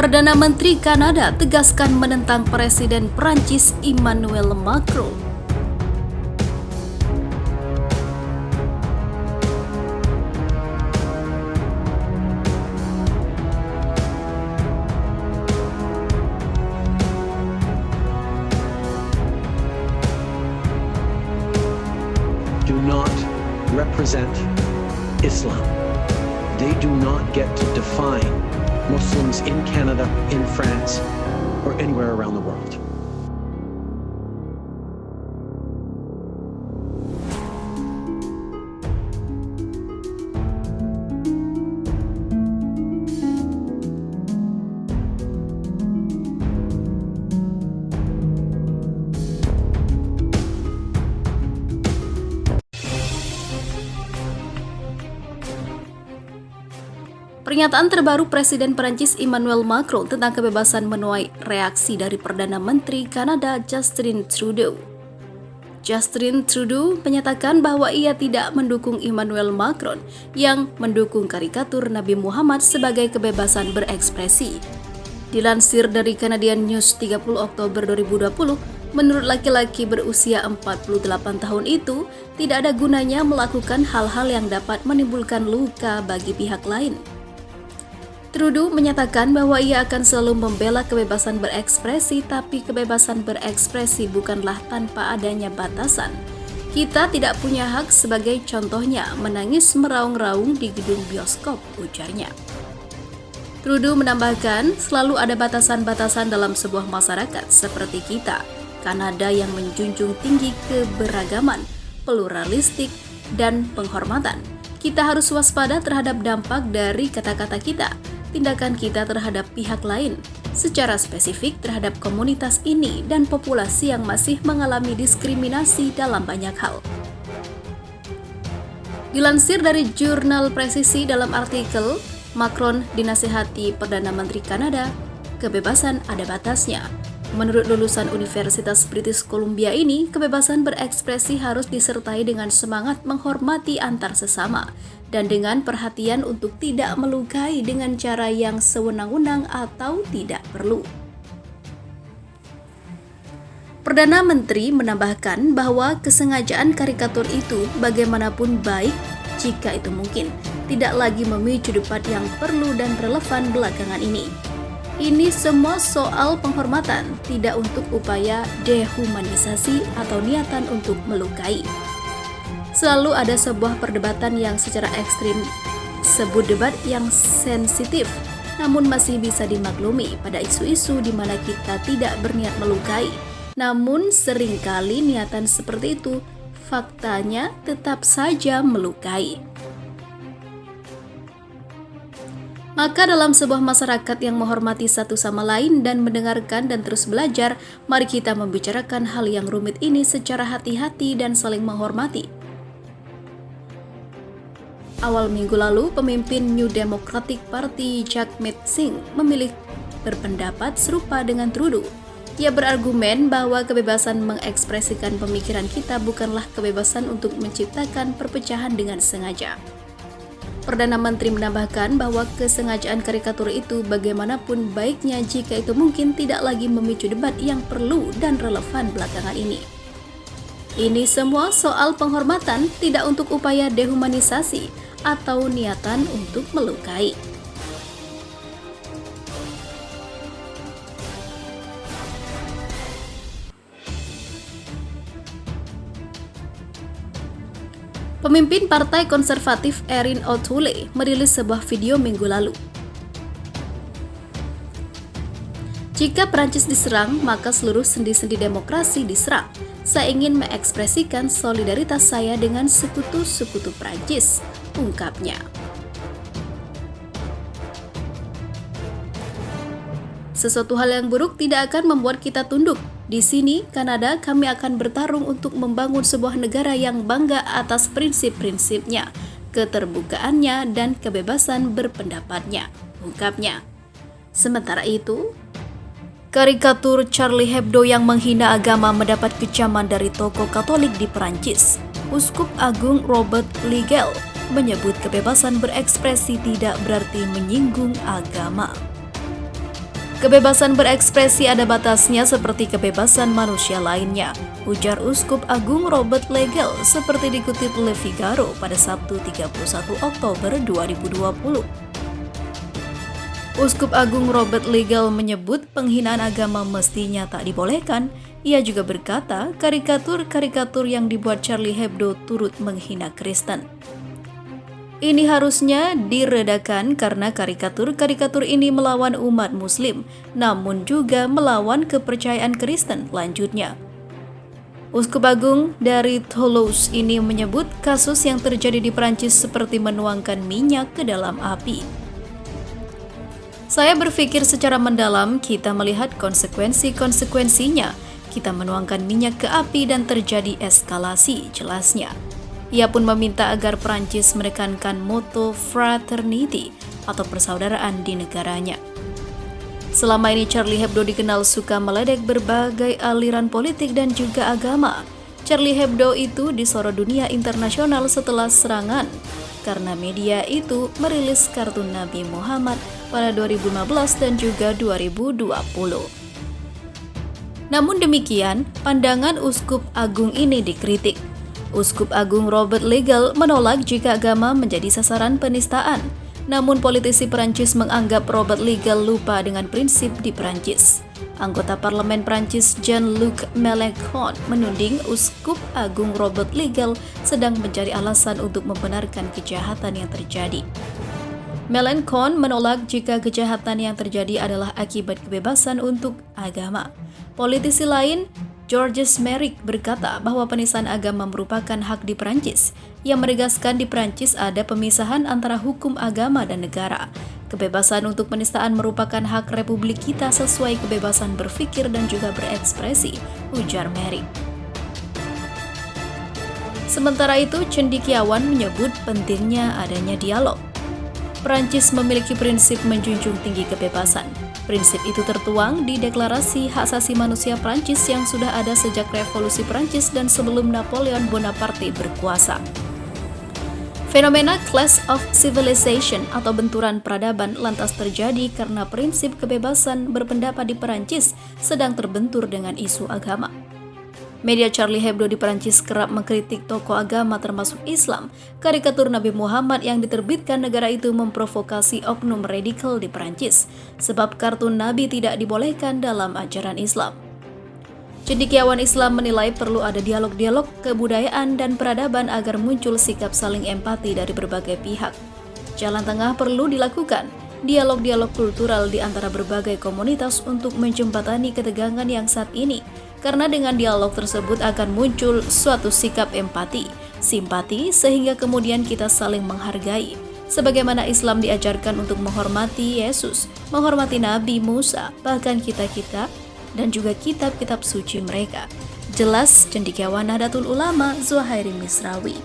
Perdana Menteri Kanada tegaskan menentang Presiden Perancis Emmanuel Macron. Do not represent Islam. They do not get to define Muslims in Canada, in France, or anywhere around the world. Pernyataan terbaru Presiden Perancis Emmanuel Macron tentang kebebasan menuai reaksi dari Perdana Menteri Kanada Justin Trudeau. Justin Trudeau menyatakan bahwa ia tidak mendukung Emmanuel Macron yang mendukung karikatur Nabi Muhammad sebagai kebebasan berekspresi. Dilansir dari Canadian News 30 Oktober 2020, menurut laki-laki berusia 48 tahun itu, tidak ada gunanya melakukan hal-hal yang dapat menimbulkan luka bagi pihak lain. Trudeau menyatakan bahwa ia akan selalu membela kebebasan berekspresi, tapi kebebasan berekspresi bukanlah tanpa adanya batasan. Kita tidak punya hak sebagai contohnya menangis meraung-raung di gedung bioskop, ujarnya. Trudeau menambahkan, selalu ada batasan-batasan dalam sebuah masyarakat seperti kita, Kanada yang menjunjung tinggi keberagaman, pluralistik, dan penghormatan. Kita harus waspada terhadap dampak dari kata-kata kita, tindakan kita terhadap pihak lain, secara spesifik terhadap komunitas ini dan populasi yang masih mengalami diskriminasi dalam banyak hal. Dilansir dari jurnal Presisi dalam artikel, Macron dinasihati Perdana Menteri Kanada, kebebasan ada batasnya. Menurut lulusan Universitas British Columbia ini, kebebasan berekspresi harus disertai dengan semangat menghormati antar sesama dan dengan perhatian untuk tidak melukai dengan cara yang sewenang-wenang atau tidak perlu. Perdana Menteri menambahkan bahwa kesengajaan karikatur itu bagaimanapun baik jika itu mungkin, tidak lagi memicu debat yang perlu dan relevan belakangan ini. Ini semua soal penghormatan, tidak untuk upaya dehumanisasi atau niatan untuk melukai. Selalu ada sebuah perdebatan yang secara ekstrim, sebut debat yang sensitif, namun masih bisa dimaklumi pada isu-isu di mana kita tidak berniat melukai. Namun seringkali niatan seperti itu, faktanya tetap saja melukai. Maka dalam sebuah masyarakat yang menghormati satu sama lain dan mendengarkan dan terus belajar, mari kita membicarakan hal yang rumit ini secara hati-hati dan saling menghormati. Awal minggu lalu, pemimpin New Democratic Party Jagmeet Singh memilih berpendapat serupa dengan Trudeau. Ia berargumen bahwa kebebasan mengekspresikan pemikiran kita bukanlah kebebasan untuk menciptakan perpecahan dengan sengaja. Perdana Menteri menambahkan bahwa kesengajaan karikatur itu bagaimanapun baiknya jika itu mungkin tidak lagi memicu debat yang perlu dan relevan belakangan ini. Ini semua soal penghormatan, tidak untuk upaya dehumanisasi atau niatan untuk melukai. Pemimpin Partai Konservatif Erin O'Toole merilis sebuah video minggu lalu. Jika Prancis diserang, maka seluruh sendi-sendi demokrasi diserang. Saya ingin mengekspresikan solidaritas saya dengan sekutu-sekutu Prancis, ungkapnya. Sesuatu hal yang buruk tidak akan membuat kita tunduk. Di sini, Kanada, kami akan bertarung untuk membangun sebuah negara yang bangga atas prinsip-prinsipnya, keterbukaannya, dan kebebasan berpendapatnya, ungkapnya. Sementara itu, karikatur Charlie Hebdo yang menghina agama mendapat kecaman dari tokoh Katolik di Perancis. Uskup Agung Robert Ligel menyebut kebebasan berekspresi tidak berarti menyinggung agama. Kebebasan berekspresi ada batasnya seperti kebebasan manusia lainnya, ujar Uskup Agung Robert Legel seperti dikutip Le Figaro pada Sabtu 31 Oktober 2020. Uskup Agung Robert Legel menyebut penghinaan agama mestinya tak dibolehkan. Ia juga berkata karikatur-karikatur yang dibuat Charlie Hebdo turut menghina Kristen. Ini harusnya diredakan karena karikatur-karikatur ini melawan umat muslim, namun juga melawan kepercayaan Kristen, lanjutnya. Uskup Agung dari Toulouse ini menyebut kasus yang terjadi di Prancis seperti menuangkan minyak ke dalam api. Saya berpikir secara mendalam, kita melihat konsekuensi-konsekuensinya. Kita menuangkan minyak ke api dan terjadi eskalasi, jelasnya. Ia pun meminta agar Prancis menekankan moto fraternity atau persaudaraan di negaranya. Selama ini Charlie Hebdo dikenal suka meledek berbagai aliran politik dan juga agama. Charlie Hebdo itu disorot dunia internasional setelah serangan karena media itu merilis kartun Nabi Muhammad pada 2015 dan juga 2020. Namun demikian, pandangan Uskup Agung ini dikritik. Uskup Agung Robert Legel menolak jika agama menjadi sasaran penistaan. Namun politisi Perancis menganggap Robert Legel lupa dengan prinsip di Perancis. Anggota Parlemen Perancis Jean-Luc Mélenchon menuding Uskup Agung Robert Legel sedang mencari alasan untuk membenarkan kejahatan yang terjadi. Mélenchon menolak jika kejahatan yang terjadi adalah akibat kebebasan untuk agama. Politisi lain, Georges Merrick, berkata bahwa penistaan agama merupakan hak di Perancis. Ia menegaskan di Perancis ada pemisahan antara hukum agama dan negara. Kebebasan untuk penistaan merupakan hak republik kita sesuai kebebasan berpikir dan juga berekspresi, ujar Merrick. Sementara itu, cendekiawan menyebut pentingnya adanya dialog. Perancis memiliki prinsip menjunjung tinggi kebebasan. Prinsip itu tertuang di Deklarasi Hak Asasi Manusia Prancis yang sudah ada sejak Revolusi Prancis dan sebelum Napoleon Bonaparte berkuasa. Fenomena Clash of Civilization atau benturan peradaban lantas terjadi karena prinsip kebebasan berpendapat di Perancis sedang terbentur dengan isu agama. Media Charlie Hebdo di Perancis kerap mengkritik tokoh agama termasuk Islam. Karikatur Nabi Muhammad yang diterbitkan negara itu memprovokasi oknum radikal di Perancis, sebab kartun Nabi tidak dibolehkan dalam ajaran Islam. Cendekiawan Islam menilai perlu ada dialog-dialog kebudayaan dan peradaban agar muncul sikap saling empati dari berbagai pihak. Jalan tengah perlu dilakukan, dialog-dialog kultural di antara berbagai komunitas untuk menjembatani ketegangan yang saat ini. Karena dengan dialog tersebut akan muncul suatu sikap empati, simpati, sehingga kemudian kita saling menghargai. Sebagaimana Islam diajarkan untuk menghormati Yesus, menghormati Nabi Musa, bahkan kita-kita, dan juga kitab-kitab suci mereka. Jelas cendekiawan Nahdlatul Ulama Zuhairi Misrawi.